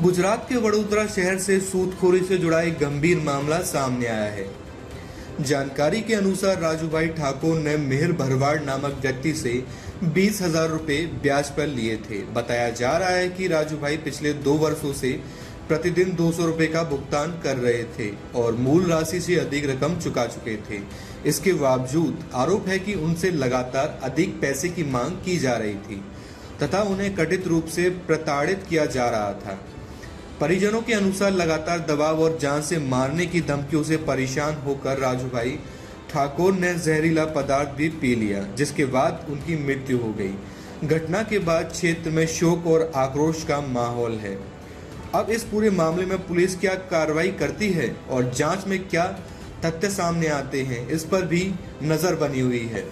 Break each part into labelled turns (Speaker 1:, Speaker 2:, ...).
Speaker 1: गुजरात के वडोदरा शहर से सूदखोरी से जुड़ा एक गंभीर मामला सामने आया है। जानकारी के अनुसार राजूभाई ठाकुर ने मिहिर भरवाड़ नामक व्यक्ति से 20,000 रुपए ब्याज पर लिए थे। बताया जा रहा है कि राजूभाई पिछले 2 वर्षों से प्रतिदिन 200 रुपए का भुगतान कर रहे थे और मूल राशि से अधिक रकम चुका चुके थे। इसके बावजूद आरोप है कि उनसे लगातार अधिक पैसे की मांग की जा रही थी तथा उन्हें कथित रूप से प्रताड़ित किया जा रहा था। परिजनों के अनुसार लगातार दबाव और जान से मारने की धमकियों से परेशान होकर राजूभाई ठाकुर ने जहरीला पदार्थ भी पी लिया, जिसके बाद उनकी मृत्यु हो गई। घटना के बाद क्षेत्र में शोक और आक्रोश का माहौल है। अब इस पूरे मामले में पुलिस क्या कार्रवाई करती है और जांच में क्या तथ्य सामने आते हैं, इस पर भी नजर बनी हुई है।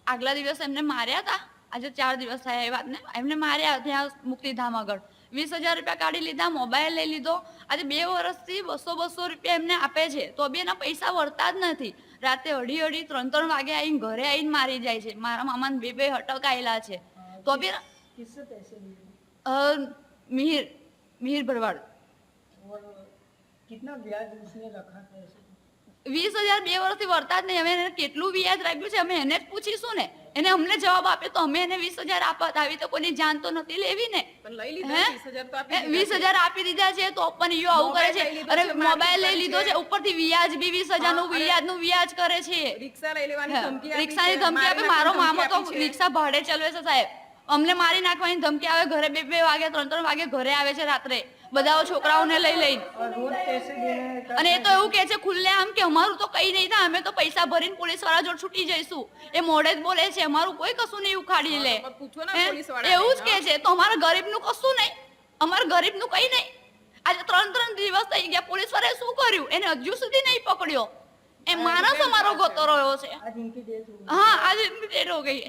Speaker 2: આગલા દિવસે એમને માર્યા હતા। આજે 4 દિવસ થયા એ વાતને। એમને માર્યા ત્યાં મુક્તિધામ આગળ 20,000 રૂપિયા કાઢી લીધા, મોબાઈલ લઈ લીધો। આજે 2 વર્ષથી 200 રૂપિયા એમને આપે છે તો બી એના પૈસા વળતા જ નથી। રાતે 2:30 3 વાગે આવીને ઘરે આવીને મારી જાય છે। મારા મામાને 2 હટકાયેલા છે તો બી મિહિર ભરવાડ।
Speaker 3: कितना ब्याज उसने रखा था?
Speaker 2: 20,000 2 વર્ષથી વળતા જ નહીં। અમે એને કેટલું વ્યાજ રાખ્યું છે અમે એને જ પૂછીશું ને। એને અમને જવાબ આપે તો અમે એને 20,000 આપત। આવી તો કોઈની જાન તો નથી લેવી ને। 20,000 આપી દીધા છે તો પણ ઈયો આવું કરે છે। અરે મોબાઈલ લઈ લીધો છે, ઉપરથી વ્યાજ બી 20,000 નું વ્યાજ કરે છે।
Speaker 3: રિક્ષાની
Speaker 2: ધમકી આપે। મારો મામો તો રિક્ષા ભાડે ચલાવે છે સાહેબ। અમને મારી નાખવાની ધમકી આવે। ઘરે 2 વાગે 3 વાગે ઘરે આવે છે રાત્રે બધા છોકરાઓને લઈ લઈને। અને એ તો એવું કે છે ખુલ્લે આમ કે અમારું તો કઈ નહીં થાય, અમે તો પૈસા ભરીને પોલીસ વાળા જોડે છૂટી જઈશું। એ મોડે જ બોલે છે, અમારું કોઈ કશું નહીં ઉખાડી લે, એવું જ કે છે। તો અમારા ગરીબનું કશું નહીં, અમારા ગરીબનું કઈ નહીં। આજે 3 દિવસ થઈ ગયા, પોલીસ વાળાએ શું કર્યું? એને હજુ સુધી નહીં પકડ્યો। એ માણસ અમારો ગોતો રહ્યો છે। હા, આજે ડેટ હો ગઈ।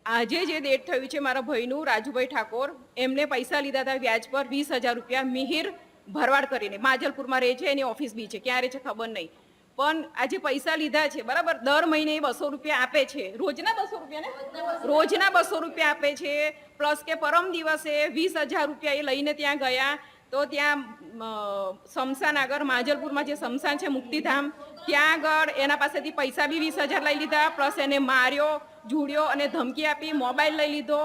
Speaker 4: આજે જે ડેટ થયું છે મારા ભાઈનું રાજુભાઈ ઠાકોર, એમને પૈસા લીધા હતા વ્યાજ પર 20,000 રૂપિયા મિહિર ભરવાડ કરીને। માજલપુરમાં રહે છે, એની ઓફિસ બી છે, ક્યાં રહે છે ખબર નહીં, પણ આજે પૈસા લીધા છે બરાબર। દર મહિને 200 રૂપિયા આપે છે, રોજના 200 રૂપિયા ને રોજના 200 રૂપિયા આપે છે। પ્લસ કે પરમ દિવસે 20,000 રૂપિયા એ લઈને ત્યાં ગયા તો ત્યાં શમશાન આગળ માજલપુરમાં જે શમશાન છે મુક્તિધામ, ત્યાં આગળ એના પાસેથી પૈસા બી 20,000 લઈ લીધા। પ્લસ એને માર્યો, જુડ્યો અને ધમકી આપી, મોબાઈલ લઈ લીધો।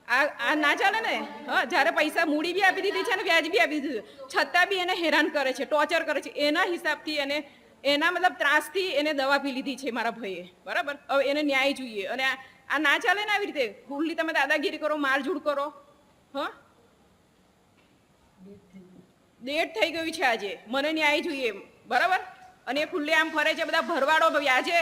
Speaker 4: આ ના ચાલે ને। હા, જ્યારે પૈસા મૂડી બી આપી દીધી છે અને વ્યાજ બી આપી દીધું, છતાં બી એને હેરાન કરે છે, ટોર્ચર કરે છે। એના હિસાબથી એને એના મતલબ ત્રાસથી એને દવા પી લીધી છે મારા ભાઈએ, બરાબર। હવે એને ન્યાય જોઈએ અને આ ના ચાલે ને આવી રીતે ખુલ્લી તમે દાદાગીરી કરો, મારઝૂડ કરો। હા, ડેટ થઈ ગયું છે આજે, મને ન્યાય જોઈએ, બરાબર। અને એ ખુલ્લે આમ ફરે છે, બધા ભરવાડો વ્યાજે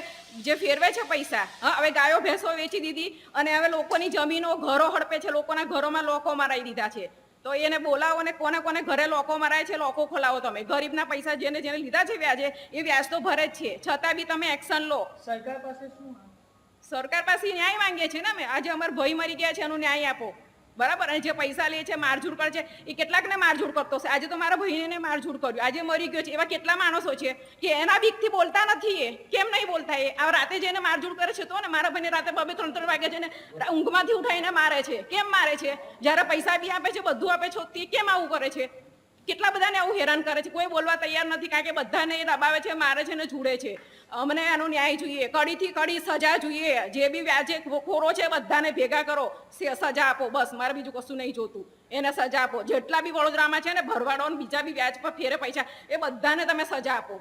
Speaker 4: જે ફેરવે છે પૈસા। હા, હવે ગાયો ભેંસો વેચી દીધી અને હવે લોકોની જમીનો ઘરો હડપે છે, લોકોના ઘરોમાં લોકો મરાઈ દીધા છે। તો એને બોલાવો ને કોને કોને ઘરે લોકો મરાય છે લોકો ખોલાવો તમે। ગરીબના પૈસા જેને જેને લીધા છે વ્યાજે એ વ્યાજ તો ભરે જ છે, છતાં બી તમે એક્શન લો।
Speaker 3: સરકાર પાસે શું?
Speaker 4: સરકાર પાસે ન્યાય માંગીએ છીએ ને અમે। આજે અમારા ભાઈ મરી ગયા છે, એનો ન્યાય આપો, બરાબર। અને જે પૈસા લે છે, મારઝૂડ કરે છે, એ કેટલાકને મારઝૂડ કરતો છે। આજે તો મારા ભાઈને મારઝૂડ કર્યું, આજે મરી ગયો છે। એવા કેટલા માણસો છે કે એના બીકથી બોલતા નથી। એ કેમ નહીં બોલતા? એ આ રાતે જઈને મારઝૂડ કરે છે તો ને મારા ભાઈને રાતે 2-3 વાગે જઈને ઊંઘમાંથી ઉઠાઈને મારે છે। કેમ મારે છે? જ્યારે પૈસા બી આપે છે, બધું આપે છે, કેમ આવું કરે છે? કેટલા બધાને આવું હેરાન કરે છે, કોઈ બોલવા તૈયાર નથી, કારણ કે બધાને એ દબાવે છે, મારે છે ને જુડે છે। અમને આનો ન્યાય જોઈએ, કડીથી કડી સજા જોઈએ। જે બી વ્યાજે ખોરો છે બધાને ભેગા કરો, સજા આપો, બસ। મારે બીજું કશું નહીં જોતું, એને સજા આપો। જેટલા બી વડોદરામાં છે ને ભરવાડો બીજા બી વ્યાજ પર ફેરે પૈસા, એ બધાને તમે સજા આપો,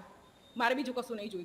Speaker 4: મારે બીજું કશું નહીં જોઈતું।